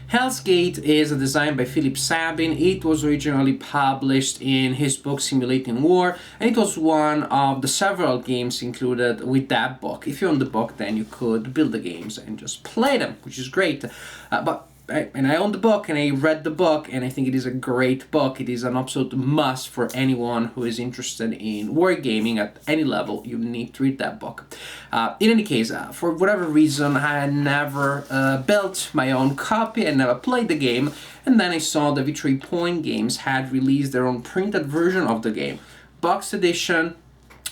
Hellsgate is a design by Philip Sabin. It was originally published in his book Simulating War, and it was one of the several games included with that book. If you own the book, then you could build the games and just play them, which is great. And I own the book and I read the book, and I think it is a great book. It is an absolute must for anyone who is interested in wargaming at any level. You need to read that book. In any case, for whatever reason, I had never built my own copy and never played the game, and then I saw the Victory Point Games had released their own printed version of the game. Boxed edition,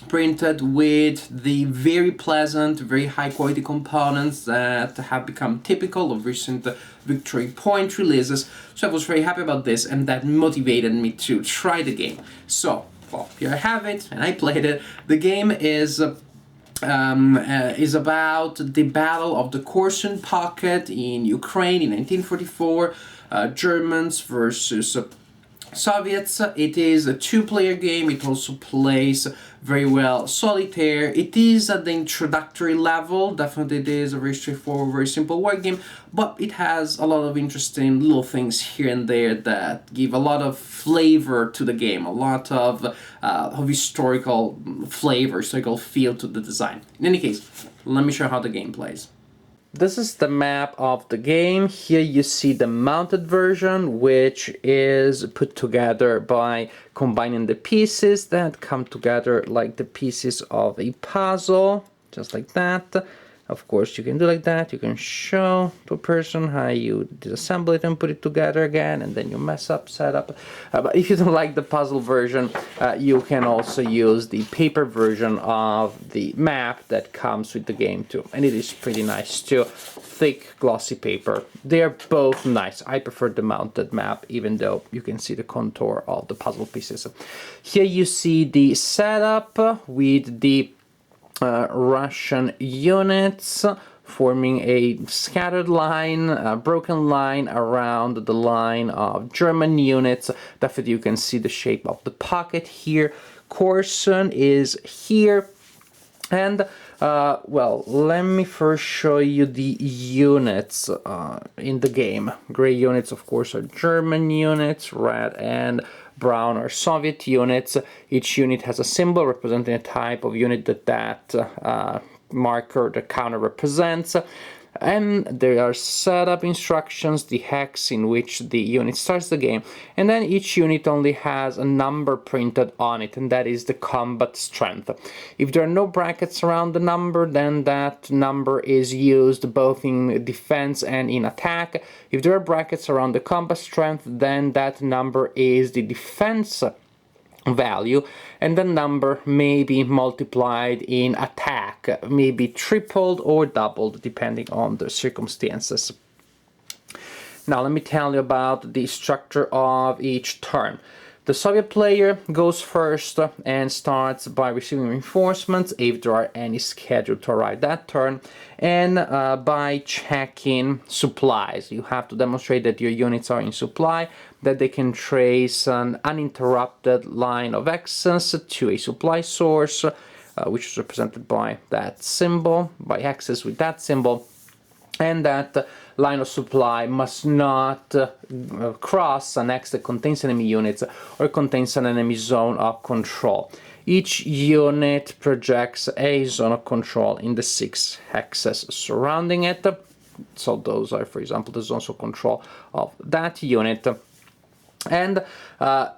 printed with the very pleasant, very high quality components that have become typical of recent Victory Point releases. So I was very happy about this, and that motivated me to try the game. So, well, here I have it, and I played it. The game is about the Battle of the Korsun Pocket in Ukraine in 1944, Germans versus Soviets. It is a two-player game. It also plays very well solitaire. It is at the introductory level. Definitely it is a very straightforward, very simple war game, but it has a lot of interesting little things here and there that give a lot of flavor to the game, a lot of historical flavor, historical feel to the design. In any case, let me show how the game plays. This is the map of the game. Here you see the mounted version, which is put together by combining the pieces that come together like the pieces of a puzzle, just like that. Of course, you can do like that. You can show to a person how you disassemble it and put it together again, and then you mess up, set up. But if you don't like the puzzle version, you can also use the paper version of the map that comes with the game too. And it is pretty nice too. Thick, glossy paper. They're both nice. I prefer the mounted map, even though you can see the contour of the puzzle pieces. Here you see the setup with the Russian units forming a scattered line, a broken line around the line of German units. Definitely you can see the shape of the pocket here. Korsun is here, and well, let me first show you the units in the game. Gray units, of course, are German units. Red and brown are Soviet units. Each unit has a symbol representing a type of unit that marker, the counter represents. And there are setup instructions, the hex in which the unit starts the game, and then each unit only has a number printed on it, and that is the combat strength. If there are no brackets around the number, then that number is used both in defense and in attack. If there are brackets around the combat strength, then that number is the defense value, and the number may be multiplied in attack, maybe tripled or doubled depending on the circumstances. Now let me tell you about the structure of each turn. The Soviet player goes first and starts by receiving reinforcements if there are any scheduled to arrive that turn, and by checking supplies. You have to demonstrate that your units are in supply, that they can trace an uninterrupted line of access to a supply source, which is represented by that symbol, by access with that symbol, and that line of supply must not cross an X that contains enemy units or contains an enemy zone of control. Each unit projects a zone of control in the 6 hexes surrounding it. So those are, for example, the zones of control of that unit. And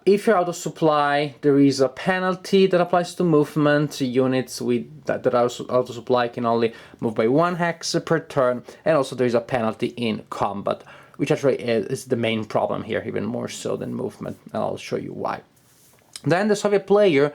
if you're out of supply, there is a penalty that applies to movement. Units that are out of supply can only move by 1 hex per turn, and also there is a penalty in combat, which actually is the main problem here, even more so than movement, and I'll show you why. Then the Soviet player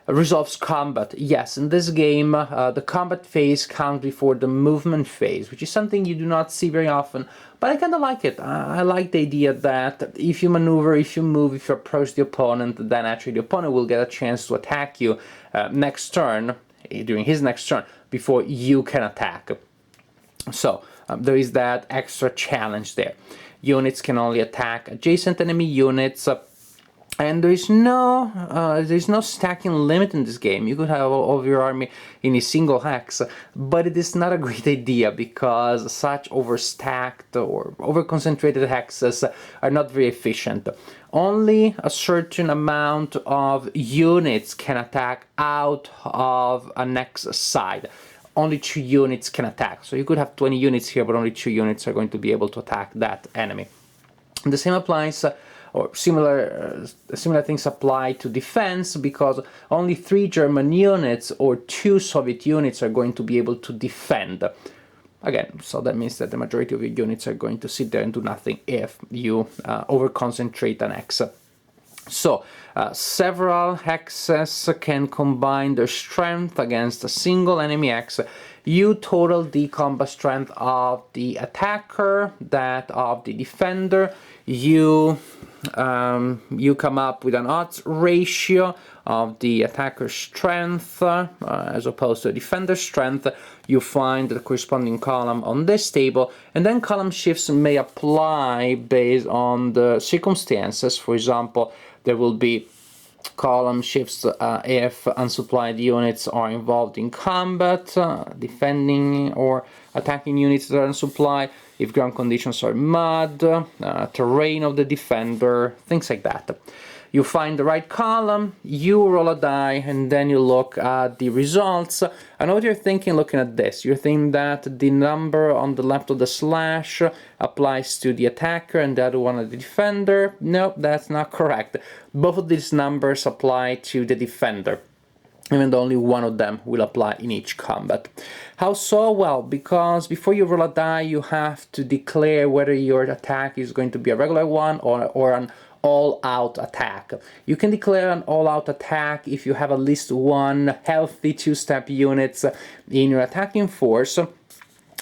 resolves combat. Yes, in this game, the combat phase comes before the movement phase, which is something you do not see very often, but I kind of like it. I like the idea that if you maneuver, if you move, if you approach the opponent, then actually the opponent will get a chance to attack you next turn, during his next turn, before you can attack. So there is that extra challenge there. Units can only attack adjacent enemy units, And there's no stacking limit in this game. You could have all of your army in a single hex, but it is not a great idea because such overstacked or over-concentrated hexes are not very efficient. Only a certain amount of units can attack out of a next side. Only 2 units can attack. So you could have 20 units here, but only 2 units are going to be able to attack that enemy. And the same applies, or similar things apply to defense, because only 3 German units or 2 Soviet units are going to be able to defend. Again, so that means that the majority of your units are going to sit there and do nothing if you over-concentrate an X. So, several hexes can combine their strength against a single enemy hex. You total the combat strength of the attacker, that of the defender. You come up with an odds ratio of the attacker's strength as opposed to the defender's strength. You find the corresponding column on this table, and then column shifts may apply based on the circumstances. For example, there will be column shifts if unsupplied units are involved in combat, defending or attacking units that are unsupplied, if ground conditions are mud, terrain of the defender, things like that. You find the right column, you roll a die, and then you look at the results. I know what you're thinking looking at this. You think that the number on the left of the slash applies to the attacker and the other one of the defender. Nope, that's not correct. Both of these numbers apply to the defender, even though only one of them will apply in each combat. How so? Well, because before you roll a die, you have to declare whether your attack is going to be a regular one or an all-out attack. You can declare an all-out attack if you have at least one healthy 2-step unit in your attacking force.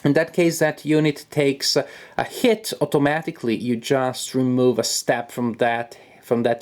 In that case, that unit takes a hit automatically. You just remove a step from that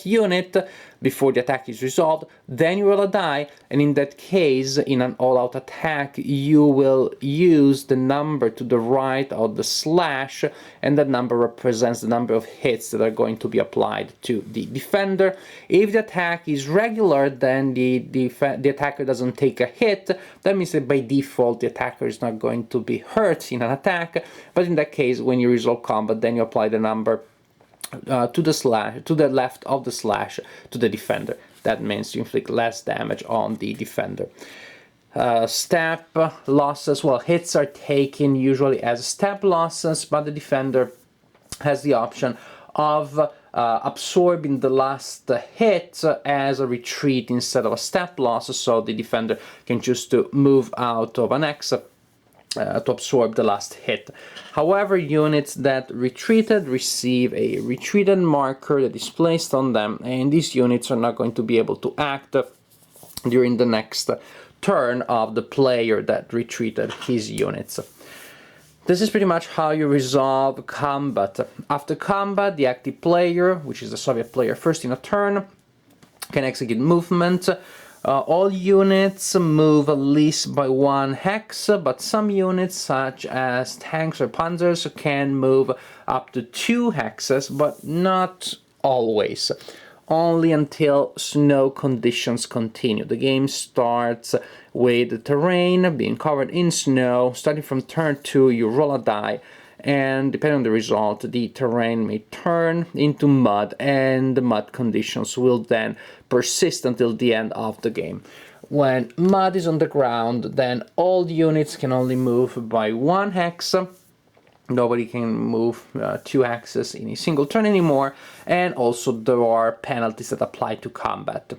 unit before the attack is resolved, then you roll a die, and in that case, in an all-out attack, you will use the number to the right of the slash, and that number represents the number of hits that are going to be applied to the defender. If the attack is regular, then the attacker doesn't take a hit. That means that by default, the attacker is not going to be hurt in an attack, but in that case, when you resolve combat, then you apply the number to the left of the slash to the defender. That means you inflict less damage on the defender. Step losses, well, hits are taken usually as step losses, but the defender has the option of absorbing the last hit as a retreat instead of a step loss, so the defender can choose to move out of an X to absorb the last hit. However, units that retreated receive a retreated marker that is placed on them, and these units are not going to be able to act during the next turn of the player that retreated his units. This is pretty much how you resolve combat. After combat, the active player, which is the Soviet player first in a turn, can execute movement. All units move at least by 1 hex, but some units, such as tanks or panzers, can move up to 2 hexes, but not always. Only until snow conditions continue. The game starts with the terrain being covered in snow. Starting from turn 2, you roll a die, and depending on the result, the terrain may turn into mud, and the mud conditions will then persist until the end of the game. When mud is on the ground, then all units can only move by 1 hex. Nobody can move 2 hexes in a single turn anymore, and also there are penalties that apply to combat.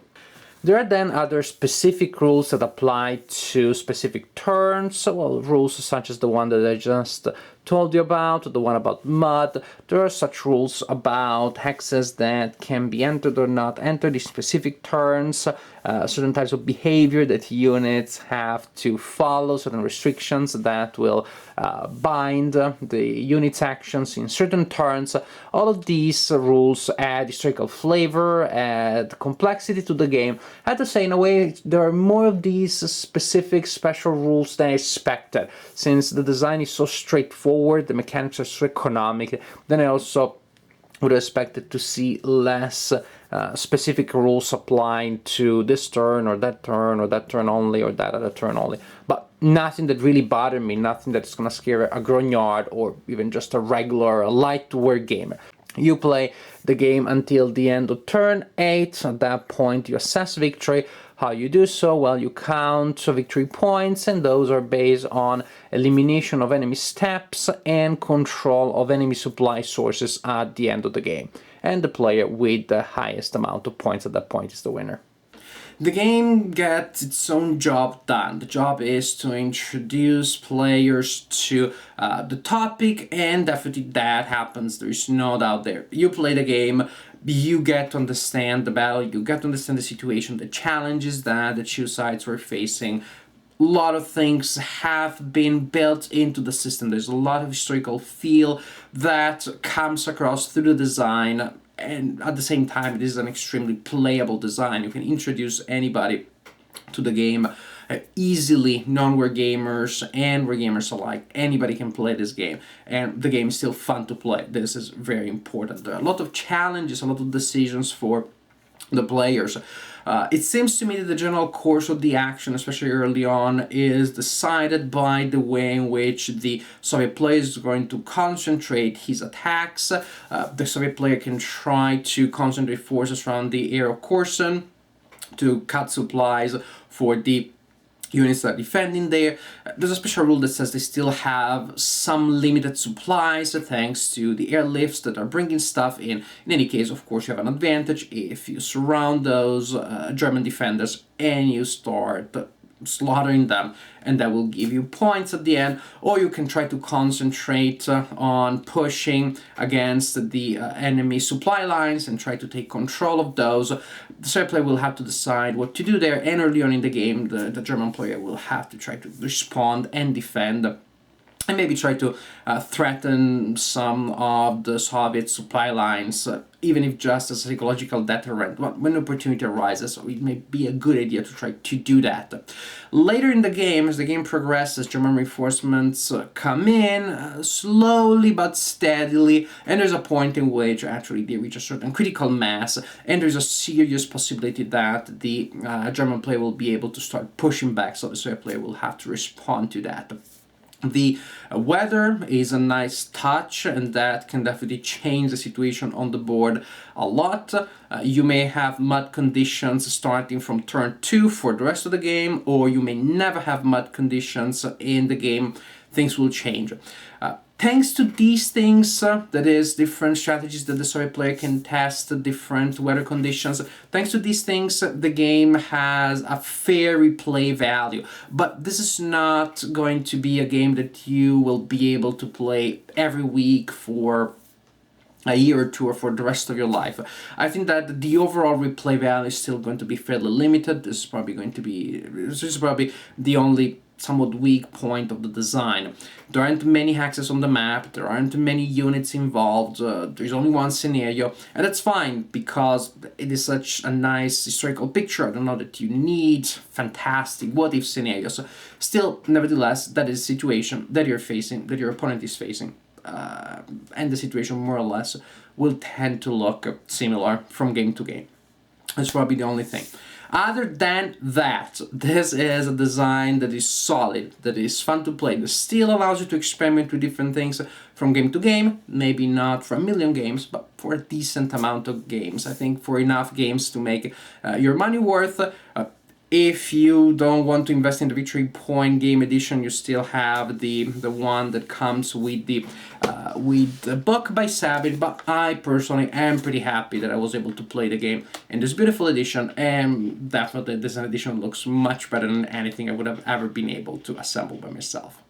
There are then other specific rules that apply to specific turns, well, rules such as the one that I just told you about, the one about mud. There are such rules about hexes that can be entered or not entered in specific turns, certain types of behavior that units have to follow, certain restrictions that will bind the unit's actions in certain turns. All of these rules add historical flavor, add complexity to the game. I have to say, in a way, there are more of these specific special rules than I expected, since the design is so straightforward, the mechanics are so economic. Then I also would have expected to see less specific rules applying to this turn or that turn only or that other turn only. But nothing that really bothered me, nothing that's gonna scare a grognard or even just a regular light-to-wear gamer. You play the game until the end of turn 8. At that point, you assess victory. How you do so? Well, you count victory points, and those are based on elimination of enemy steps and control of enemy supply sources at the end of the game. And the player with the highest amount of points at that point is the winner. The game gets its own job done. The job is to introduce players to the topic, and definitely that happens. There is no doubt there. You play the game, you get to understand the battle, you get to understand the situation, the challenges that the two sides were facing. A lot of things have been built into the system. There's a lot of historical feel that comes across through the design, and at the same time it is an extremely playable design. You can introduce anybody to the game easily, non-war gamers and war gamers alike. Anybody can play this game, and the game is still fun to play. This is very important. There are a lot of challenges, a lot of decisions for the players. It seems to me that the general course of the action, especially early on, is decided by the way in which the Soviet player is going to concentrate his attacks. The Soviet player can try to concentrate forces around the area of Kherson to cut supplies for the units that are defending there. There's a special rule that says they still have some limited supplies thanks to the airlifts that are bringing stuff in. In any case, of course, you have an advantage if you surround those German defenders and you start slaughtering them, and that will give you points at the end. Or you can try to concentrate on pushing against the enemy supply lines and try to take control of those. The Serb player will have to decide what to do there, and early on in the game the German player will have to try to respond and defend, and maybe try to threaten some of the Soviet supply lines, even if just as a psychological deterrent. When opportunity arises, so it may be a good idea to try to do that. Later in the game, as the game progresses, German reinforcements come in slowly but steadily, and there's a point in which actually they reach a certain critical mass, and there's a serious possibility that the German player will be able to start pushing back, so the Soviet player will have to respond to that. The weather is a nice touch, and that can definitely change the situation on the board a lot. You may have mud conditions starting from turn 2 for the rest of the game, or you may never have mud conditions in the game. Things will change. Thanks to these things, that is, different strategies that the Soviet player can test, different weather conditions, thanks to these things, the game has a fair replay value. But this is not going to be a game that you will be able to play every week for a year or two or for the rest of your life. I think that the overall replay value is still going to be fairly limited. This is probably the only somewhat weak point of the design. There aren't many hexes on the map, there aren't many units involved, there's only one scenario, and that's fine because it is such a nice historical picture. I don't know that you need fantastic what-if scenarios. Still, nevertheless, that is the situation that you're facing, that your opponent is facing. And the situation more or less will tend to look similar from game to game. That's probably the only thing. Other than that, this is a design that is solid, that is fun to play, that still allows you to experiment with different things from game to game. Maybe not for a million games, but for a decent amount of games. I think for enough games to make your money worth. If you don't want to invest in the Victory Point Game Edition, you still have the one that comes with the book by Sabin, but I personally am pretty happy that I was able to play the game in this beautiful edition, and definitely this edition looks much better than anything I would have ever been able to assemble by myself.